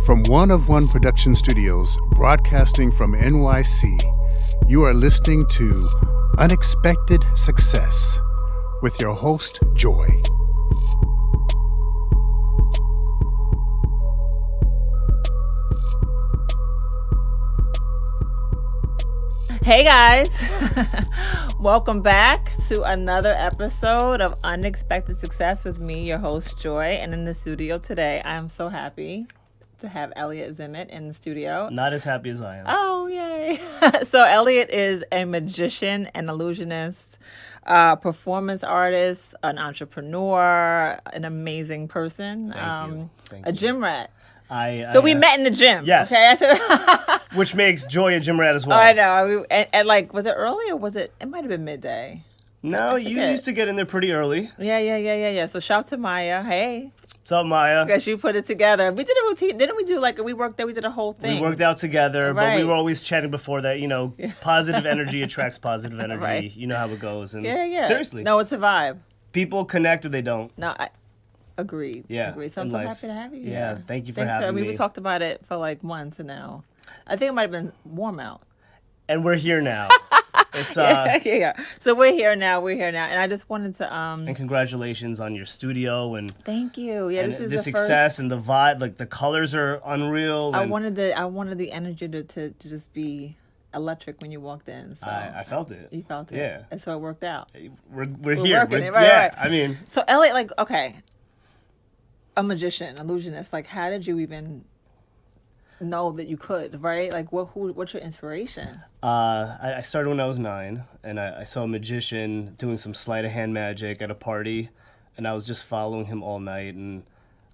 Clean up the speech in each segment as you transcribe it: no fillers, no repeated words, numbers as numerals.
From One of One Production Studios, broadcasting from NYC, you are listening to Unexpected Success with your host, Joy. Hey guys, welcome back to another episode of Unexpected Success with me, your host Joy. And in the studio today, I am so happy to have Elliot Zimet in the studio. Not as happy as I am. Oh, yay. So Elliot is a magician, an illusionist, performance artist, an entrepreneur, an amazing person, Thank a you. gym rat. So we met in the gym. Yes. Okay. Which makes Joy a gym rat as well. I know. And like, was it early or was it? It might have been midday. No, you used to get in there pretty early. Yeah. So shout to Maya. Hey. What's up, Maya? Because you put it together. We did a routine. Didn't we do we worked there? We did a whole thing. We worked out together, but we Right. were always chatting before that, positive energy attracts positive energy. Right. You know how it goes. And Yeah. Seriously. No, it's a vibe. People connect or they don't. No, I agreed. Yeah, Agreed. So I'm in so life. happy to have you. Yeah, thank you for Thanks having me. We talked about it for like months now. I think it might have been warm out. And we're here now. It's Yeah. So we're here now. And I just wanted to and congratulations on your studio and thank you. Yeah, and this is the the success first. and the vibe. Like the colors are unreal. I and wanted the energy to just be electric when you walked in. So I felt it. You felt it. Yeah. And so it worked out. We're here. working it, right, yeah, right. I mean, So Elliot, okay, a magician, illusionist. Like, how did you even know that you could? Right? Like, what's your inspiration? I started when I was 9, and I saw a magician doing some sleight of hand magic at a party, and I was just following him all night, and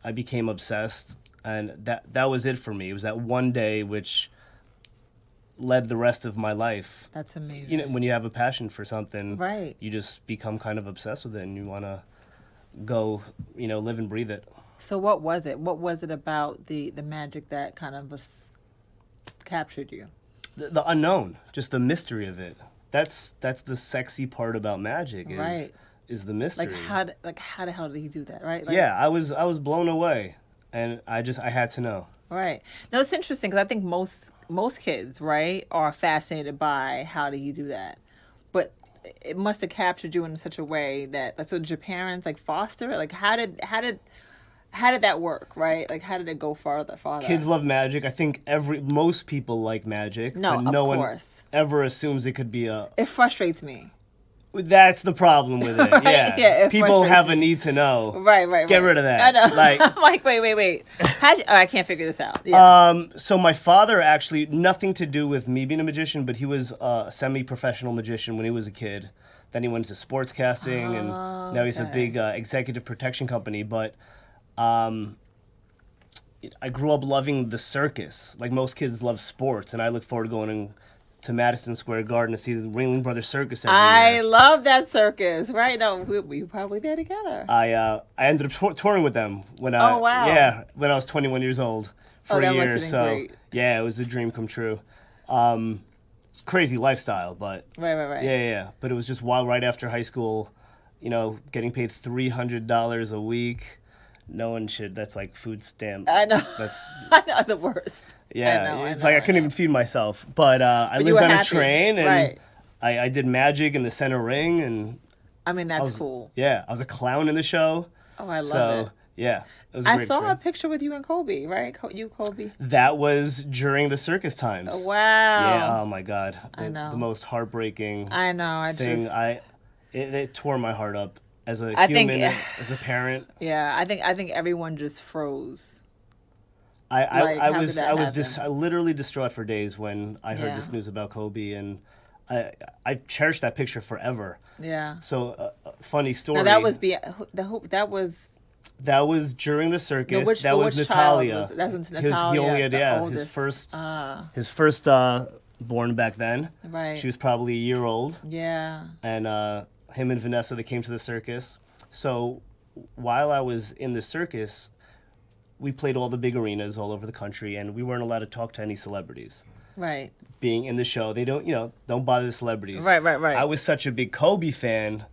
I became obsessed, and that was it for me. It was that one day which led the rest of my life. That's amazing. When you have a passion for something, Right. you just become kind of obsessed with it, and you want to go, live and breathe it. So what was it? What was it about the magic that kind of captured you? The unknown, just the mystery of it. That's the sexy part about magic is Right. is the mystery. How the hell did he do that? Right? Like, Yeah, I was blown away, and I had to know. Right. No, it's interesting because I think most kids, right, are fascinated by how did he do that, but it must have captured you in such a way that so did your parents foster it? Like how did that work? Right? Like how did it go farther? Kids love magic. I think most people like magic, No, but no of one course. ever assumes it could be a. It frustrates me. That's the problem with it. Right, Yeah, yeah, it people frustrates have me. a need to know. Right. Get rid of that. I know. Like, I'm like, wait. I can't figure this out. Yeah. So my father actually, nothing to do with me being a magician, but he was a semi-professional magician when he was a kid. Then he went into sportscasting, and now he's a big executive protection company. But I grew up loving the circus. Like most kids love sports, and I look forward to going to Madison Square Garden to see the Ringling Brothers Circus every I year. love that circus. Right? No, we were probably there together. I ended up touring with them when Oh, wow. when I was 21 years old for that a year. must have been So great. yeah, it was a dream come true. It's a crazy lifestyle, but Right. yeah. But it was just wild. Right after high school, getting paid $300 a week. No one should. That's like food stamp. I know. That's I know, the worst. yeah. I It's know, like I couldn't even feed myself. But I you lived were on a happy. train, and Right. I did magic in the center ring, and I mean, that's was cool. yeah, I was a clown in the show. Oh, I love So it. yeah, it was a I great saw a experience. picture with you and Kobe, right? You, Kobe. That was during the circus times. Oh, wow. Yeah. Oh my God. I know. The most heartbreaking I know. thing. It tore my heart up as a I think- human, as a parent. Yeah, I think everyone just froze. I how was did that I literally distraught for days when I heard Yeah. this news about Kobe, and I've cherished that picture forever. Yeah. So funny story. Now that was That was during the circus. which- that was which child Natalia. was- that was He Natalia, only had the his oldest. first born back then. Right. She was probably a year old, Yeah. and him and Vanessa, they came to the circus. So while I was in the circus, we played all the big arenas all over the country, and we weren't allowed to talk to any celebrities. Right. Being in the show, they don't bother the celebrities. Right. I was such a big Kobe fan.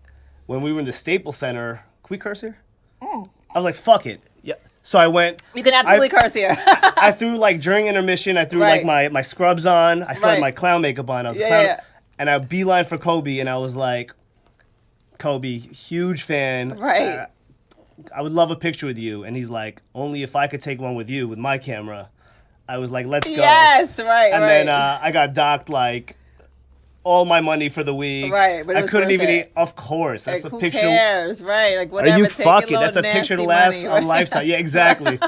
When we were in the Staples Center, can we curse here? I was like, fuck it. Yeah, So I went. You can absolutely curse here. I threw like during intermission. I threw like my scrubs on. I still had my clown makeup on. I was and I beeline for Kobe, and I was like, Kobe, huge fan. Right. I would love a picture with you. And he's like, only if I could take one with you with my camera. I was like, let's go. Yes, right. And then I got docked like all my money for the week. Right, but I couldn't even eat. Of course, that's like, a who picture. Who cares, right? Like whatever. Are you fucking? That's a picture to last a lifetime. Yeah, exactly.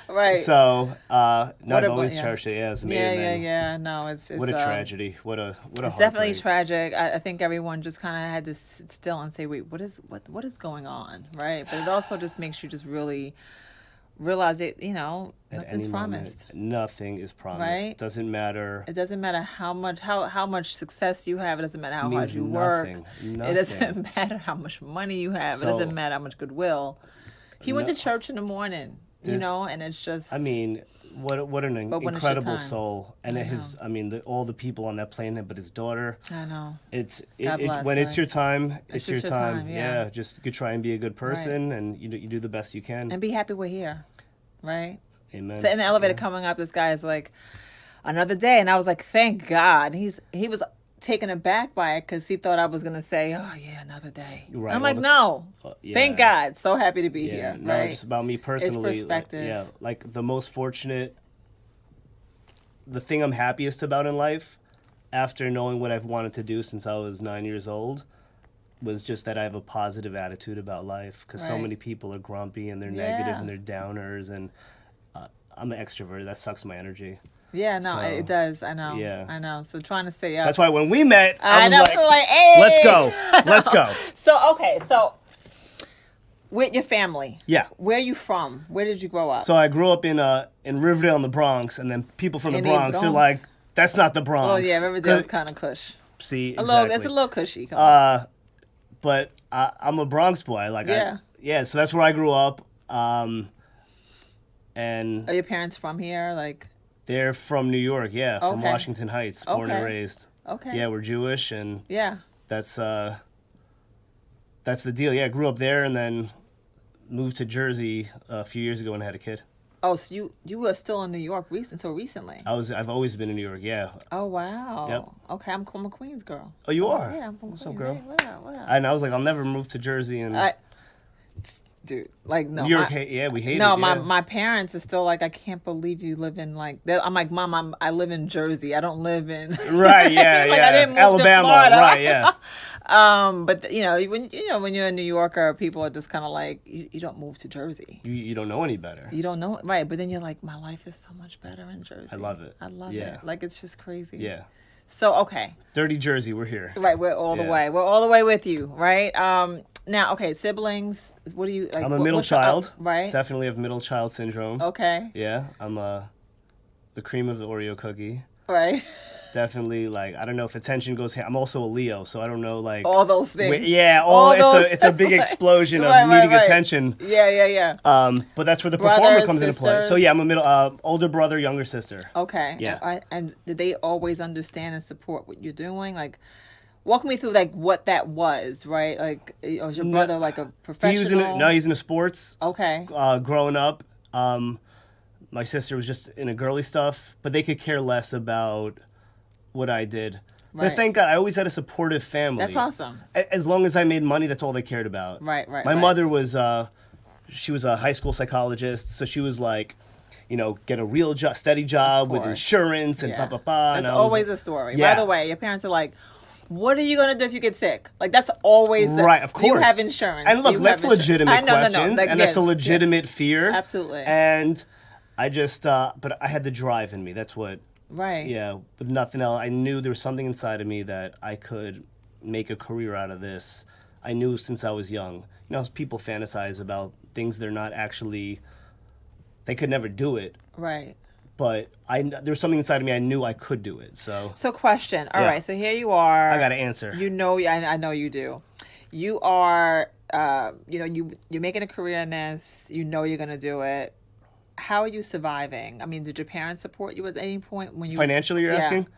Right. So, no, I've always cherished it. Yeah, it's me. Yeah. No, it's what a tragedy. What a It's definitely tragic. I think everyone just kind of had to sit still and say, wait, what is going on, right? But it also just makes you just really realize it, nothing's promised. Nothing is promised. Right? Doesn't matter. It doesn't matter how much success you have. It doesn't matter how hard you work. Nothing. It doesn't matter how much money you have. It doesn't matter how much goodwill. He went to church in the morning, and it's just. I mean, what an incredible soul, and all the people on that plane, but his daughter. I know. When it's your time, it's your time. Yeah. Just you try and be a good person, and you do the best you can, and be happy we're here, right? Amen. So in the elevator coming up, this guy is like, another day, and I was like, thank God. He was taken aback by it because he thought I was gonna say, oh yeah, another day. Right. I'm like, no. Thank God. So happy to be here. No, right? just about me personally. It's perspective. Like the most fortunate. The thing I'm happiest about in life, after knowing what I've wanted to do since I was 9 years old, was just that I have a positive attitude about life. Because so many people are grumpy and they're negative and they're downers, and I'm an extrovert. That sucks my energy. Yeah, no, So, it does. I know. Yeah. I know. So trying to stay up. That's why when we met, I was like, hey, let's go. So with your family. Yeah. Where are you from? Where did you grow up? So I grew up in Riverdale in the Bronx, and then people from the Bronx, they're like, that's not the Bronx. Oh yeah, Riverdale's kind of cush. See, exactly. It's a little cushy. Come on. But I'm a Bronx boy. Like, so that's where I grew up. And are your parents from here? Like, they're from New York. Yeah, from Washington Heights, born and raised. Okay. Yeah, we're Jewish, and that's the deal. Yeah, I grew up there, and then moved to Jersey a few years ago and had a kid. Oh, so you were still in New York until recently? I've always been in New York. Yeah. Oh wow. Yep. Okay, I'm a Queens girl. Oh, you are? Yeah, I'm from What's Queens. up, girl? Hey, what up? And I was like, I'll never move to Jersey and. Dude, like no. New York, we hate it. No, my parents are still like, I can't believe you live in like. I'm like, Mom, I live in Jersey. I don't live in. Right. Yeah. like, I didn't move Alabama. To Florida. Right. Yeah. But when you're a New Yorker, people are just kind of like, you don't move to Jersey. You don't know any better. You don't know, right? But then you're like, my life is so much better in Jersey. I love it. Like it's just crazy. Yeah. So okay. Dirty Jersey, we're here. Right, we're all the way. We're all the way with you, right? Now, okay, siblings. What do you like? I'm a middle child. Right. Definitely have middle child syndrome. Okay. Yeah, I'm the cream of the Oreo cookie. Right. Definitely, like, I don't know if attention goes. I'm also a Leo, so I don't know, like all those things. It's a big explosion of needing attention. Yeah. But that's where the performer comes into play. So yeah, I'm a middle older brother, younger sister. Okay. Yeah. And did they always understand and support what you're doing? Like, walk me through like what that was, right? Like, was your brother like a professional? He's in sports. Okay. Growing up, my sister was just into girly stuff, but they could care less about what I did. Right. But thank God, I always had a supportive family. That's awesome. As long as I made money, that's all they cared about. Right. My mother was, she was a high school psychologist, so she was like, get a real steady job with insurance and blah, blah, blah. That's always a story. Yeah. By the way, your parents are like, what are you going to do if you get sick? Like, that's always right, of course. Do you have insurance? And look, that's legitimate questions, Like, and that's a legitimate fear. Absolutely. And I just, but I had the drive in me. That's what. Right. Yeah, with nothing else. I knew there was something inside of me that I could make a career out of this. I knew since I was young. People fantasize about things they're not actually, they could never do it. Right. But there was something inside of me, I knew I could do it. So question. All right, so here you are. I got to answer. I know you do. You are, you're making a career in this. You know you're going to do it. How are you surviving? I mean, did your parents support you at any point when you financially? You're asking?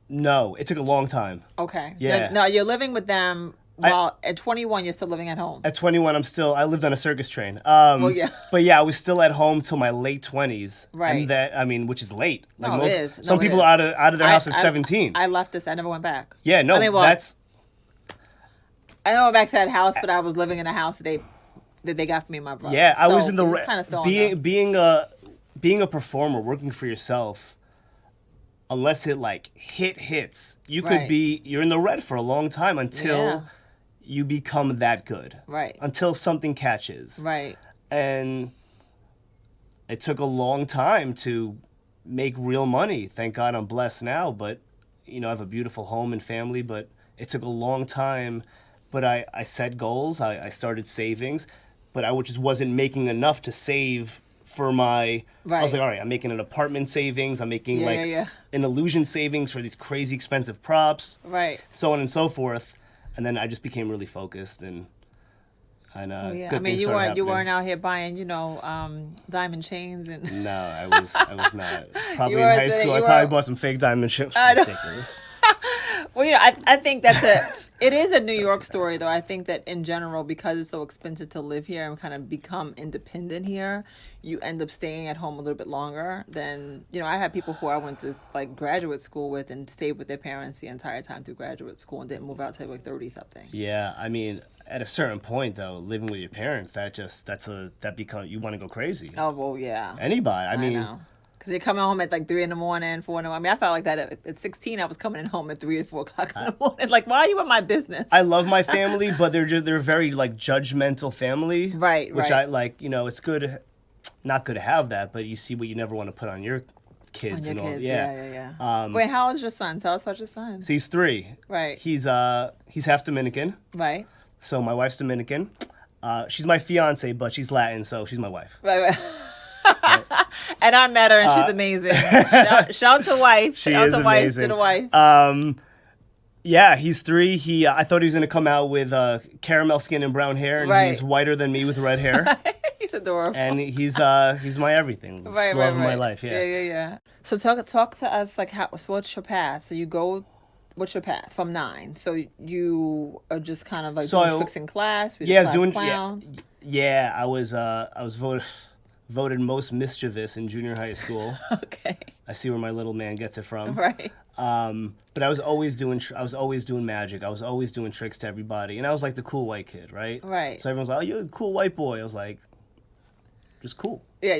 No, it took a long time. Okay. Yeah. No, you're living with them. While at 21, you're still living at home. At 21, I lived on a circus train. Well, yeah. But yeah, I was still at home till my late 20s. Right. And which is late. Like No, it is. No, some it people is. are out of their house at 17. I left this. I never went back. Yeah, no, I mean, well, that's... I never went back to that house, but I was living in a house that they got for me and my brother. Yeah, I So was in the... it's kind of still being a performer, working for yourself, unless it like hits, you could Right. you're in the red for a long time until Yeah. you become that good. Right. Until something catches. Right. And it took a long time to make real money. Thank God I'm blessed now, but I have a beautiful home and family, but it took a long time. But I set goals, I started savings, but I just wasn't making enough to save for my... I was Right. like, all right, I'm making an apartment savings, I'm making Yeah. an illusion savings for these crazy expensive props, Right. so on and so forth. And then I just became really focused and Oh, yeah. good I mean, things you started weren't happening. out here buying, diamond chains and. No, I was not. Probably You in were high spending- school, I you probably were- bought some fake diamond chips. I know. Ridiculous. Well, I think it is a New York story, though. I think that in general, because it's so expensive to live here and kind of become independent here, you end up staying at home a little bit longer than, I had people who I went to like graduate school with and stayed with their parents the entire time through graduate school and didn't move out till like 30 something. Yeah, I mean, at a certain point though, living with your parents, you want to go crazy. Oh, well, yeah. Anybody, I mean, know. Because you're coming home at like 3 in the morning, 4 in the morning. I mean, I felt like that at 16. I was coming in home at 3 or 4 o'clock in the morning. Like, why are you in my business? I love my family, but they're very like judgmental family. Right, Which right. I like, it's good, not good to have that, but you see what you never want to put on your kids On and your all. kids, Yeah. Wait, how old is your son? Tell us about your son. So he's 3. Right. He's half Dominican. Right. So my wife's Dominican. She's my fiance, but she's Latin, so she's my wife. Right. And I met her, and she's amazing. Shout to wife. She Shout is to wife. amazing. To the wife. Yeah, he's 3. I thought he was gonna come out with caramel skin and brown hair, and Right. he's whiter than me with red hair. He's adorable. And he's my everything. It's right, the right, love of my right. life. Yeah. Yeah. So talk to us like what's your path? So you go. What's your path from 9? So you are just kind of like doing tricks in class. Yeah, class doing clown. yeah. I was voted most mischievous in junior high school. Okay. I see where my little man gets it from. Right. But I was always doing magic. I was always doing tricks to everybody, and I was like the cool white kid, right? Right. So everyone's like, "Oh, you're a cool white boy." I was like, just cool. Yeah.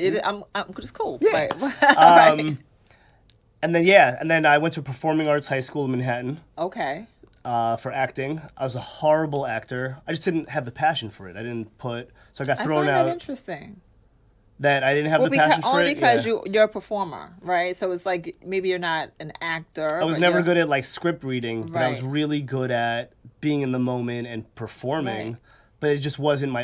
I'm just cool. Yeah. Right. Right. And then I went to performing arts high school in Manhattan. Okay. For acting. I was a horrible actor. I just didn't have the passion for it. So I got I thrown find out. that interesting. That I didn't have the passion for only it. because yeah. you're a performer, right? So it's like maybe you're not an actor. I was never good at like script reading, but I was Right. really good at being in the moment and performing. Right. But it just wasn't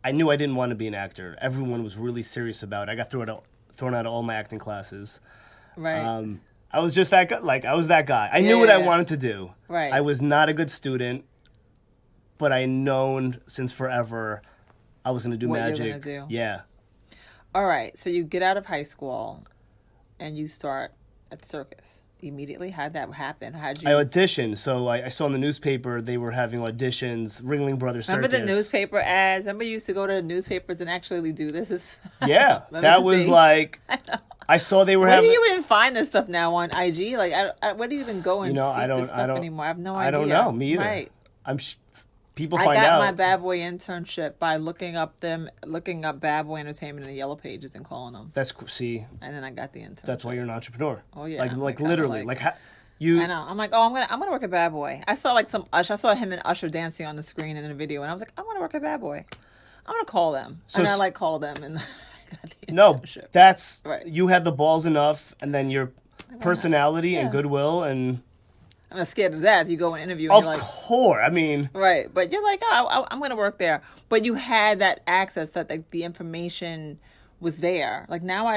I knew I didn't want to be an actor. Everyone was really serious about it. I got thrown out of all my acting classes. Right. I was just that guy. Like I was that guy. I knew what I yeah. wanted to do. Right. I was not a good student, but I known since forever I was gonna do What you're magic. gonna do. Yeah. All right. So you get out of high school, and you start at the circus immediately. How'd that happen? How'd you? I auditioned. So I saw in the newspaper they were having auditions. Ringling Brothers Circus. Remember the newspaper ads? Remember you used to go to the newspapers and actually do this? Yeah, Remember that the was things? like. I saw they were Where do having. you even find this stuff now on IG? Like, where do you even go and see I don't. this stuff I don't anymore? I have no idea. I don't know. Me either. Right. People I find got out. my Bad Boy internship by looking up Bad Boy Entertainment in the yellow pages and calling them, See, and then I got the internship. that's why you're an entrepreneur. Oh, yeah. Like I kinda literally, like- you. I know. I'm like, oh, I'm gonna work at Bad Boy. I saw like some Usher. I saw him and Usher dancing on the screen in a video, and I was like, I want to work at Bad Boy. I'm gonna call them, So and I called them, and I got the No, internship. that's Right. you had the balls enough, and then your personality and Yeah. goodwill, and I'm not scared of that. You go and interview, and of you're like, course, I mean, right, but you're like, oh, I'm gonna work there. But you had that access that like the information was there. Like now,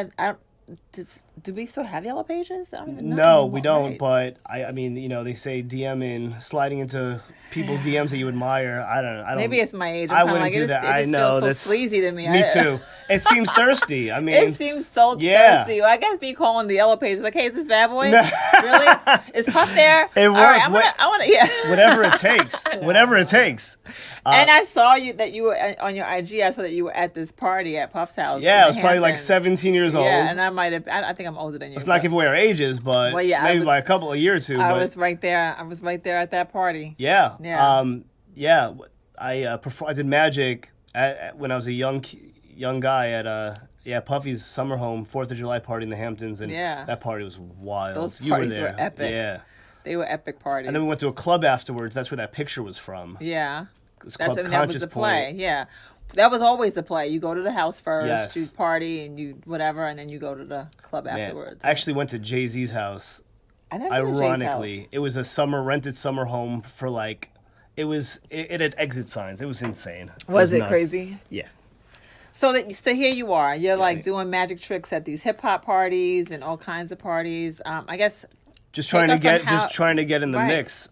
Do we still have Yellow Pages? I don't even know No, anymore. we don't. Right. But I mean, they say DMing, sliding into people's DMs that you admire. I don't. Maybe it's my age. I I'm kinda wouldn't like, do it that. just I know feels so that's sleazy to me. Me too. It seems thirsty. I mean, It seems so yeah. thirsty. Well, I guess me calling the Yellow Pages like, hey, is this bad boy? Really? Is Puff there? It All right, worked. I want to, yeah. Whatever it takes. Whatever it takes. And I saw that you were on your IG. I saw that you were at this party at Puff's house. Yeah, in I was probably like Hamptons. 17 years old. Yeah, and I might have. I think I'm older than you. Let's not give away our ages, but Well, yeah, I maybe was- by a couple, a year or two. I but was right there. I was right there at that party. yeah. Yeah. Yeah. I did magic when I was a young guy at Puffy's summer home 4th of July party in the Hamptons, and Yeah. that party was wild. Those You were parties were there. epic. Yeah. They were epic parties. And then we went to a club afterwards. That's where that picture was from. Yeah. This That's club when that was Conscious the play. Point. Yeah. That was always the play. You go to the house first, Yes. you party, and you whatever, and then you go to the club Man, afterwards. I actually went to Jay-Z's house. I never been to Jay's Ironically, house. it was a rented summer home for like, it had exit signs. It was insane. Was it nuts. crazy? Yeah. So here you are. You're like doing magic tricks at these hip hop parties and all kinds of parties. I guess Just trying Take to us on get, how- just trying to get in the Right. mix.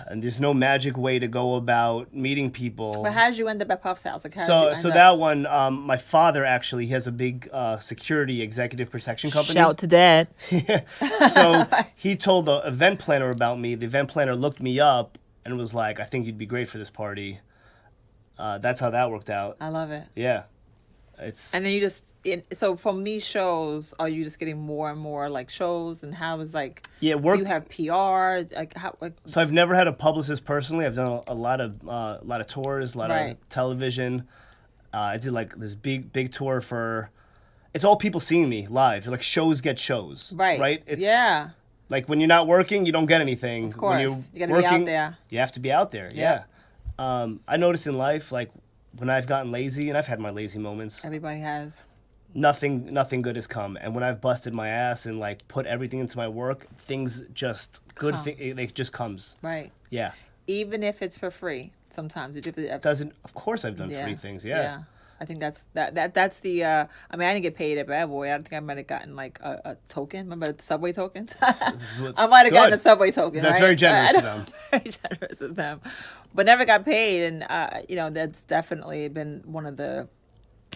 And there's no magic way to go about meeting people. But how did you end up at Puff's house? Like, how did you end So up? that one, my father actually has a big security executive protection company. Shout to Dad. So he told the event planner about me. The event planner looked me up and was like, "I think you'd be great for this party." That's how that worked out. I love it. Yeah, it's And then so from these shows, are you just getting more and more like shows? And how is like? Yeah, Do you have PR? Like how? Like, so I've never had a publicist personally. I've done a lot of tours, a lot Right. of television. I did like this big tour for. It's all people seeing me live. Like shows get shows. right. Right. It's yeah. like when you're not working, you don't get anything. Of course. When you're You gotta be out working, there. You have to be out there. Yep. Yeah. I noticed in life, like when I've gotten lazy, and I've had my lazy moments, Everybody has. nothing good has come. And when I've busted my ass and like put everything into my work, things just it just comes. Right. Yeah. Even if it's for free, sometimes you do have to. Doesn't of course I've done free things. Yeah. I think that's the. I mean, I didn't get paid at Bad Boy. I think I might have gotten like a token. Remember the Subway tokens? I might have gotten a Good. Subway token. That's right? very generous I of know, them. Very generous of them, but never got paid. And that's definitely been one of the.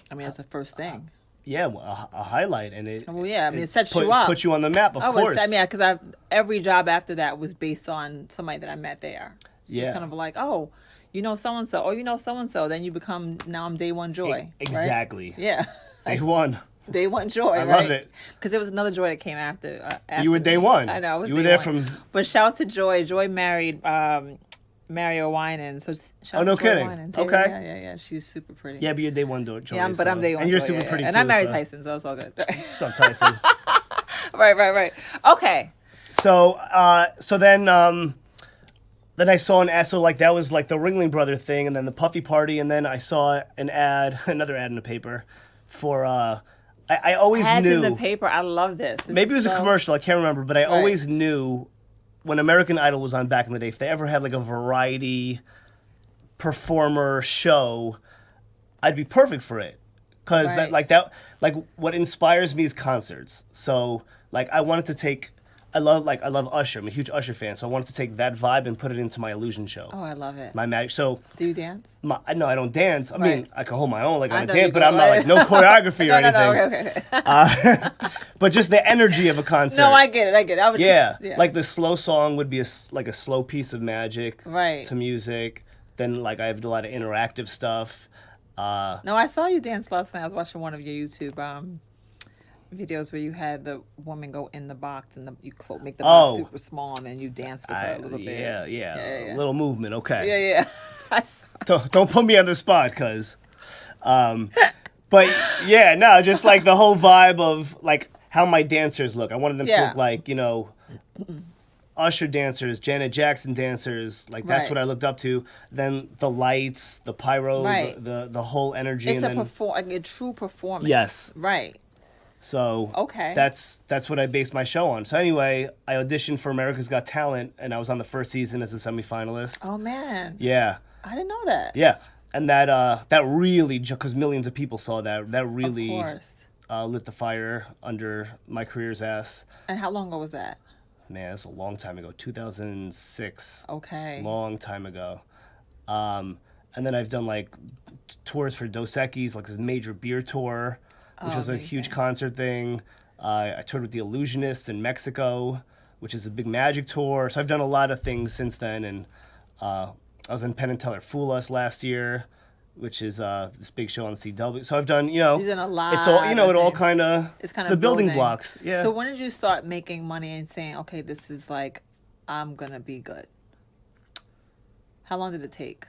I mean, it's the first thing. Yeah, well, a highlight, and it. Well, yeah, I mean, it sets put, you up. Put you on the map, of course. I mean, because every job after that was based on somebody that I met there. So Yeah. it's kind of like, oh, you know so and so, or you know so and so, then you become now I'm day one joy. right? Exactly. Yeah. Day one. Day one joy. I love it. Because there was another Joy that came after. You were me. day one. I know. I was You were day there one. from. But shout out to Joy. Joy married Mario Winan. So shout Oh, no out to Joy kidding. Winan. Okay. Yeah. She's super pretty. Yeah, but you're day one joy. Yeah, but I'm day one. And you're joy, super yeah. pretty and too. I married so. Tyson, so it's all good. What's up, Tyson? right. Okay. So then I saw an ad. So like that was like the Ringling Brother thing, and then the Puffy party, and then I saw an ad, another ad in the paper, for I always Ads knew. in the paper. I love this. Maybe it was a commercial. I can't remember, but I always knew when American Idol was on back in the day, if they ever had like a variety performer show, I'd be perfect for it. Because what inspires me is concerts. So like I wanted to take, I love Usher. I'm a huge Usher fan, so I wanted to take that vibe and put it into my illusion show. Oh, I love it. My magic. So Do you dance? no, I don't dance. I mean, I can hold my own like I on a know dance, you but do. I'm not like no choreography or No, anything. okay. But just the energy of a concert. No, I get it. I would Yeah, just, like the slow song would be like a slow piece of magic Right. to music. Then like I have a lot of interactive stuff. No, I saw you dance last night. I was watching one of your YouTube videos where you had the woman go in the box and you make the box super small and then you dance with her a little bit. Yeah. A little movement, okay. Yeah. I saw. Don't put me on the spot, cause, but yeah, no, just like the whole vibe of like how my dancers look. I wanted them to Yeah. look like Usher dancers, Janet Jackson dancers, like that's Right. what I looked up to. Then the lights, the pyro, Right. the whole energy, It's and then like a true performance. yes. Right. So Okay. that's what I based my show on. So anyway, I auditioned for America's Got Talent, and I was on the first season as a semifinalist. Oh man. Yeah, I didn't know that. yeah, and that really, because millions of people saw that. That really, Of course. lit the fire under my career's ass. And how long ago was that? Man, that's a long time ago. 2006. Okay. Long time ago. And then I've done like tours for Dos Equis, like this major beer tour, which was a huge concert thing. I toured with the Illusionists in Mexico, which is a big magic tour. So I've done a lot of things since then. And I was in Penn and Teller Fool Us last year, which is this big show on CW. So I've done, You've done a lot. It's all, of it all things. kind of, It's kind the of building blocks. Yeah. So when did you start making money and saying, okay, this is like, I'm going to be good? How long did it take?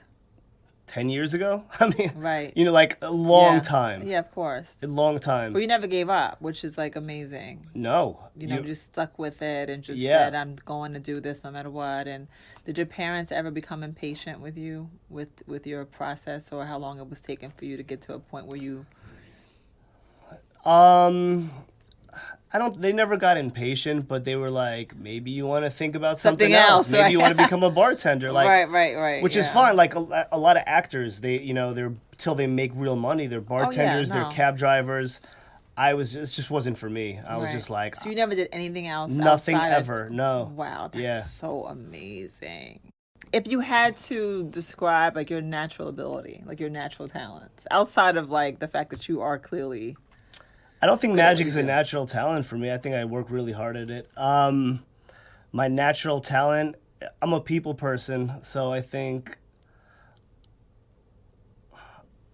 10 years ago? I mean, Right. like a long Yeah. time. Yeah, of course. A long time. But you never gave up, which is like amazing. No. You just stuck with it and just Yeah. said, I'm going to do this no matter what. And did your parents ever become impatient with you, with your process, or how long it was taking for you to get to a point where you... They never got impatient, but they were like, maybe you want to think about something else, else. Maybe right. you want to become a bartender. Like, right. which is yeah. fine. Like a lot of actors, they're till they make real money. They're bartenders, they're no. cab drivers. It just wasn't for me. I was Right. just like, So you never did anything else? nothing outside of- ever. No. Wow, that's Yeah. so amazing. If you had to describe like your natural ability, like your natural talents, outside of like the fact that you are clearly... I don't think Good at what magic you is a do. natural talent for me. I think I work really hard at it. My natural talent, I'm a people person, so I think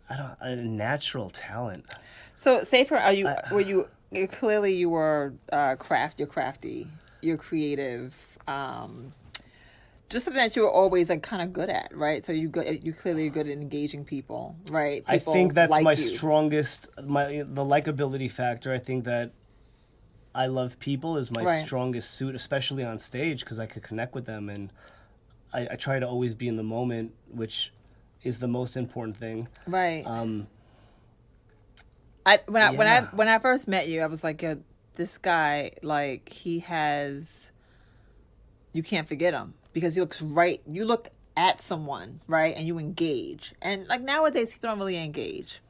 a natural talent. So say for you're crafty, you're crafty, you're creative, just something that you were always like kind of good at, right? So you clearly are good at engaging people, right? I People think that's like my you. strongest, the likability factor. I think that I love people is my Right. strongest suit, especially on stage, because I could connect with them, and I try to always be in the moment, which is the most important thing. Right. Um, When I first met you, I was like, yo, this guy, like you can't forget him because he looks right. You look at someone, right, and you engage. And like nowadays, people don't really engage.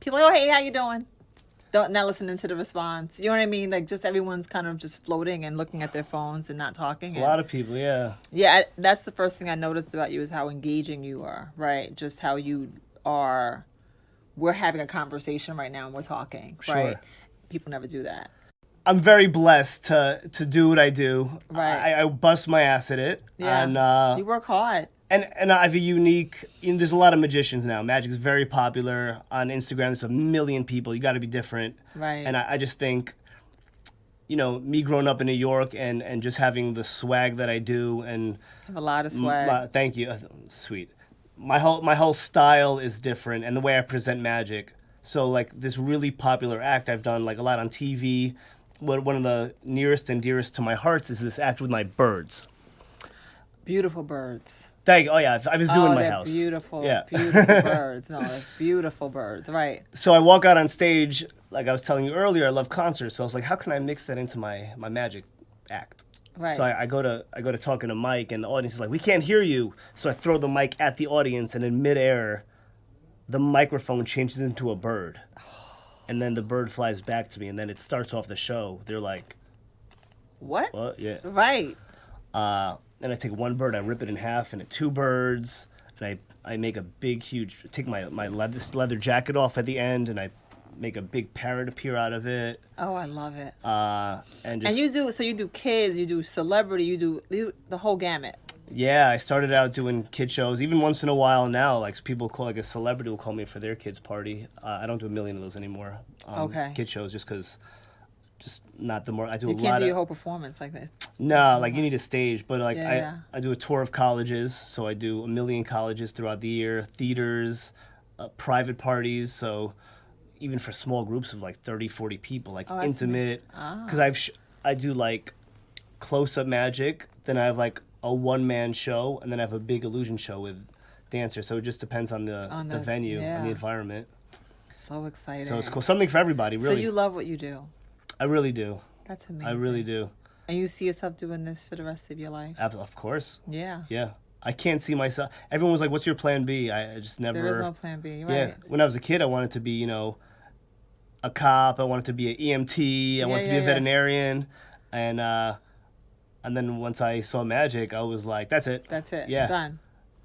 People are like, oh, hey, how you doing? Not listening to the response. You know what I mean? Like just everyone's kind of just floating and looking at their phones and not talking. a lot of people, yeah. Yeah, that's the first thing I noticed about you is how engaging you are, right? Just how you are. We're having a conversation right now and we're talking, right? Sure. People never do that. I'm very blessed to do what I do. Right. I bust my ass at it. Yeah. And, You work hard. and I have a unique, there's a lot of magicians now. Magic is very popular on Instagram. There's a million people. You got to be different. Right. And I just think, me growing up in New York and just having the swag that I do and You have a lot of swag. thank you, sweet. My whole style is different, and the way I present magic. So like this really popular act I've done like a lot on TV. One of the nearest and dearest to my hearts is this act with my birds. Beautiful birds. Thank you. Oh yeah, I have a zoo in my they're house. beautiful, Yeah. beautiful birds. No, they're beautiful birds. Right. So I walk out on stage, like I was telling you earlier, I love concerts. So I was like, how can I mix that into my magic act? Right. So I go to talking to Mike, and the audience is like, we can't hear you. So I throw the mic at the audience, and in midair, the microphone changes into a bird. And then the bird flies back to me, and then it starts off the show. They're like, What? what? Yeah. Right. Then I take one bird, I rip it in half into two birds, and I make a big, huge, take my leather jacket off at the end, and I make a big parrot appear out of it. Oh, I love it. And just, And you do kids, you do celebrity, you do the whole gamut. yeah, I started out doing kid shows. Even once in a while now, like people call, like a celebrity will call me for their kids' party. I don't do a million of those anymore. Okay. Kid shows, just because, not the more I do You a can't lot do of. your whole performance like this. No, like you need a stage, but like Yeah. I do a tour of colleges, so I do a million colleges throughout the year, theaters, private parties, so even for small groups of like 30, 40 people, like that's intimate, because I do like close-up magic, then I have like a one-man show, and then I have a big illusion show with dancers, so it just depends on the venue and yeah. the environment. So exciting. So it's cool, something for everybody, really. So you love what you do. I really do. That's amazing. I really do. And you see yourself doing this for the rest of your life? Of course. Yeah. Yeah. I can't see myself. Everyone was like, what's your plan B? I just never. There is no plan B, right? Yeah. When I was a kid, I wanted to be, a cop. I wanted to be an EMT. I wanted to be a veterinarian, and then once I saw magic, I was like, that's it. That's it. Yeah. Done.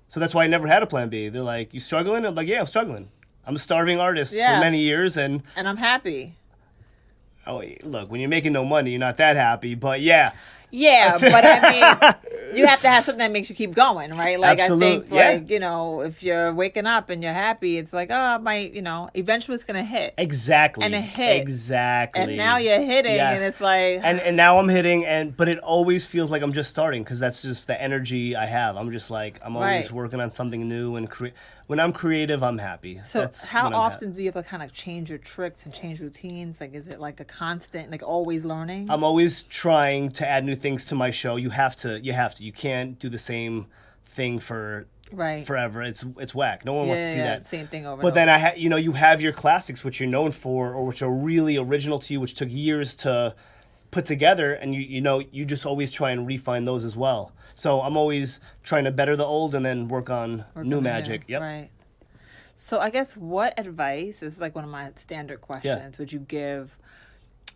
So that's why I never had a plan B. They're like, you struggling? I'm like, yeah, I'm struggling. I'm a starving artist for many years, and I'm happy. Oh, look, when you're making no money, you're not that happy, but yeah. Yeah, but I mean, you have to have something that makes you keep going, right? Like, Absolute, I think, like, you know, if you're waking up and you're happy, it's like, oh, eventually it's going to hit. Exactly. And it hit. Exactly. And now you're hitting, and it's like... And now I'm hitting, but it always feels like I'm just starting, because that's just the energy I have. I'm just like, I'm always working on something new, and when I'm creative, I'm happy. So That's how often do you have to kind of change your tricks and change routines? Like, is it like a constant, like always learning? I'm always trying to add new things to my show. You have to. You can't do the same thing for forever. It's whack. No one wants to see that. Same thing over. But then you have your classics, which you're known for, or which are really original to you, which took years to put together, and you just always try and refine those as well. So I'm always trying to better the old and then work on new magic. Yep. Right. So I guess what advice, this is like one of my standard questions, would you give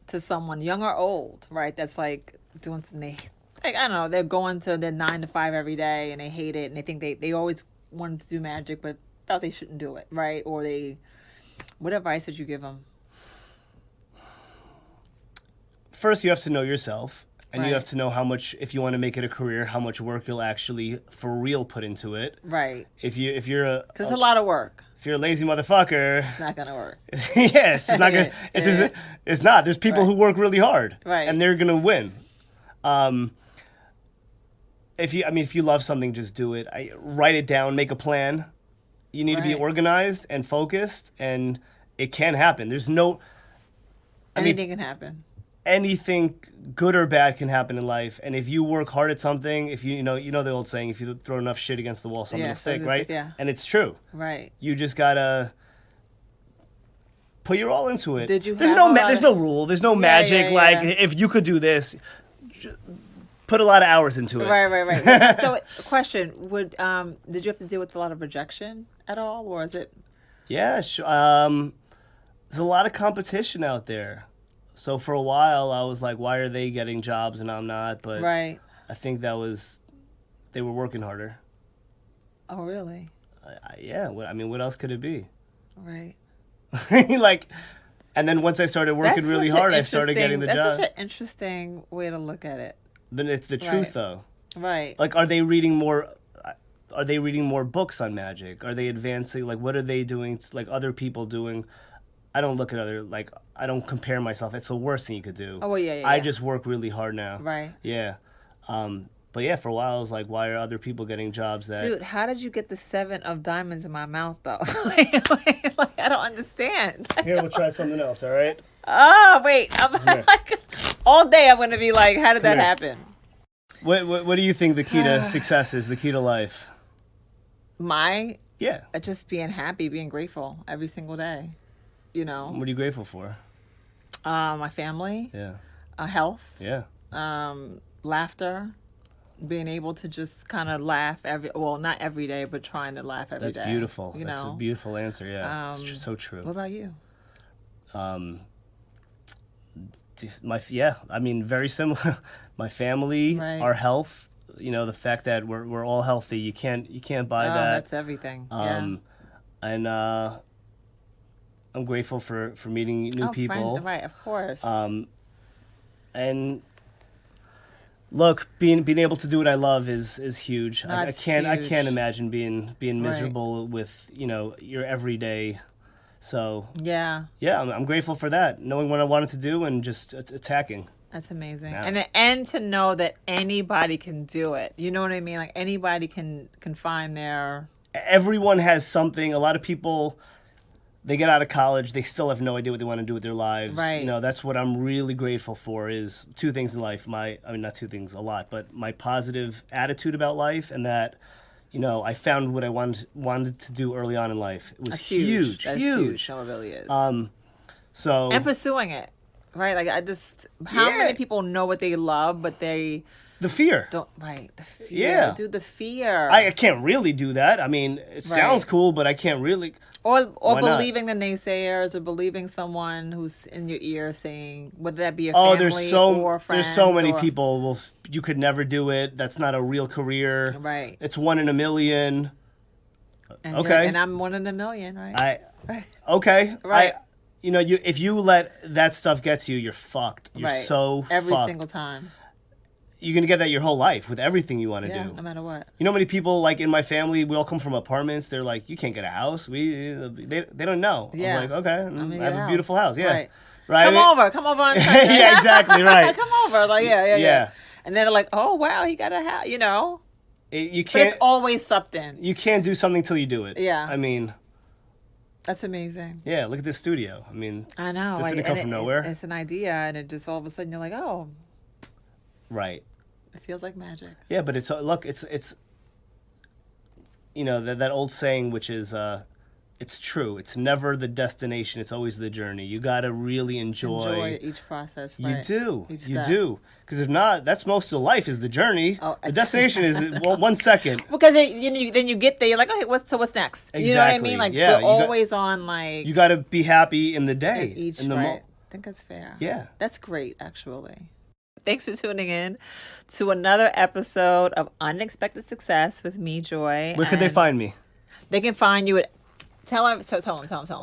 to someone young or old, right? That's like doing something, like, I don't know, they're going to their 9 to 5 every day and they hate it and they think they always wanted to do magic but felt they shouldn't do it, right? Or what advice would you give them? First, you have to know yourself. And you have to know how much, if you want to make it a career, how much work you'll actually, for real, put into it. Right. If you're a... Because it's a lot of work. If you're a lazy motherfucker... It's not going to work. Yeah, it's just not going to... It's not. There's people who work really hard. Right. And they're going to win. If you love something, just do it. Write it down, make a plan. You need to be organized and focused, and it can happen. There's no... Anything can happen. Anything good or bad can happen in life, and if you work hard at something, if you know the old saying, if you throw enough shit against the wall, something will stick, right? And it's true. Right. You just gotta put your all into it. Did you? There's no rule. There's no magic. Like if you could do this, put a lot of hours into it. Right. So, question: did you have to deal with a lot of rejection at all, or is it? Yeah. There's a lot of competition out there. So for a while, I was like, why are they getting jobs and I'm not? But I think they were working harder. Oh, really? Yeah. What else could it be? Right. And then once I started working really hard, I started getting the job. That's such an interesting way to look at it. But it's the truth, though. Right. Like, are they reading more books on magic? Are they advancing? Like, what are they doing, like other people doing? I don't look at I don't compare myself. It's the worst thing you could do. Oh, well, yeah. I just work really hard now. Right. Yeah. But yeah, for a while, I was like, why are other people getting jobs that... Dude, how did you get the 7 of diamonds in my mouth, though? like, I don't understand. Here, we'll try something else, all right? Oh, wait. All day I'm going to be like, how did that happen? What do you think the key to success is, the key to life? Just being happy, being grateful every single day. You know. What are you grateful for? My family. Yeah. Health. Yeah. Laughter. Being able to just kind of laugh not every day, but trying to laugh every day. That's beautiful. That's a beautiful answer. Yeah. It's so true. What about you? Very similar. My family, our health. The fact that we're all healthy. You can't buy that. That's everything. And I'm grateful for meeting new people. Right, of course. And look, being able to do what I love is huge. No, I can't imagine being miserable right. with your everyday. So yeah, I'm grateful for that. Knowing what I wanted to do and just attacking. That's amazing. Yeah. And to know that anybody can do it. You know what I mean? Like anybody can find their. Everyone has something. A lot of people. They get out of college, they still have no idea what they want to do with their lives. Right. That's what I'm really grateful for is 2 things in life. Not 2 things, a lot, but my positive attitude about life and that, I found what I wanted to do early on in life. It was That's huge. That's huge. No, it really is. And pursuing it, right? Like how many people know what they love, but they The fear. The fear. Yeah. Dude, the fear. I can't really do that. I mean, it sounds cool, but I can't really. Or Why not? believing the naysayers, or believing someone who's in your ear saying, whether that be a family or friends. There's so many people. You could never do it. That's not a real career. Right. It's 1 in a million. And okay. And I'm 1 in a million, right? Okay. Right. If you let that stuff get to you, you're fucked. You're so Every fucked. single time. You're gonna get that your whole life with everything you want to do. No matter what. You know how many people, like in my family, we all come from apartments. They're like, you can't get a house. They don't know. Yeah. I'm like, okay, I have a beautiful house. Yeah. Right. Come over on Sunday. Yeah, exactly, right. Come over. Like, yeah. And then they're like, oh, wow, he got a house, You You can't. But it's always something. You can't do something till you do it. Yeah. I mean. That's amazing. Yeah, look at this studio. I mean. I know. This didn't come from nowhere. It's an idea, and it just all of a sudden you're like, oh. Right. It feels like magic. Yeah, but it's that old saying, which is it's true. It's never the destination. It's always the journey. You got to really enjoy each process. You right? do. Each You step. do. Because if not, that's most of life is the journey. Oh, the destination is 1 second. Because then you get there, you're like, okay, what's next? Exactly. You know what I mean? Like, Yeah, we're always on, like... You got to be happy in the day. I think that's fair. Yeah. That's great, actually. Thanks for tuning in to another episode of Unexpected Success with me, Joy. Where could they find me? They can find you at... Tell them.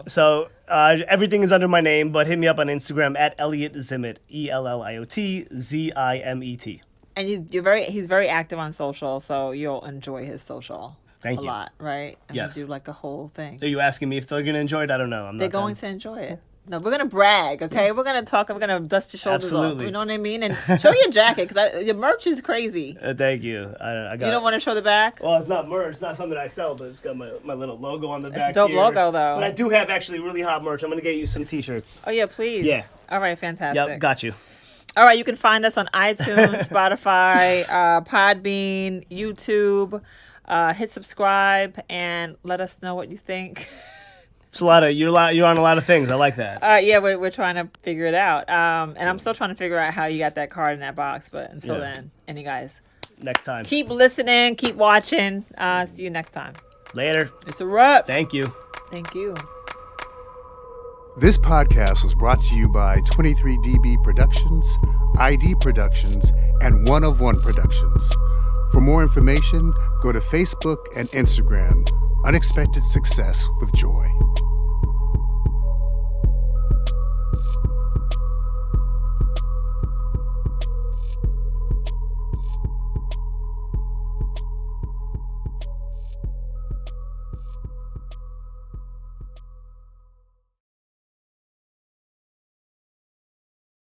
So everything is under my name, but hit me up on Instagram at Elliot Zimet, ELLIOTZIMET. And he's very active on social, so you'll enjoy his social. Thank a you. lot, right? And Yes. they do like a whole thing. Are you asking me if they're going to enjoy it? I don't know. They're going to enjoy it. No, we're going to brag, okay? We're going to talk. We're going to dust your shoulders Absolutely. off. You know what I mean? And show your jacket, because your merch is crazy. Thank you. I got You don't want to show the back? Well, it's not merch. It's not something I sell, but it's got my little logo on the back. It's a dope here. logo, though. But I do have actually really hot merch. I'm going to get you some T-shirts. Oh, yeah, please. Yeah. All right, fantastic. Yep, got you. All right, you can find us on iTunes, Spotify, Podbean, YouTube. Hit subscribe and let us know what you think. It's a lot of you're on a lot of things. I like that. Yeah, we're trying to figure it out. And I'm still trying to figure out how you got that card in that box. But until then, and you guys, next time. keep listening, keep watching. See you next time. Later. It's a wrap. Thank you. Thank you. This podcast was brought to you by 23DB Productions, ID Productions, and One of One Productions. For more information, go to Facebook and Instagram, Unexpected Success with Joy.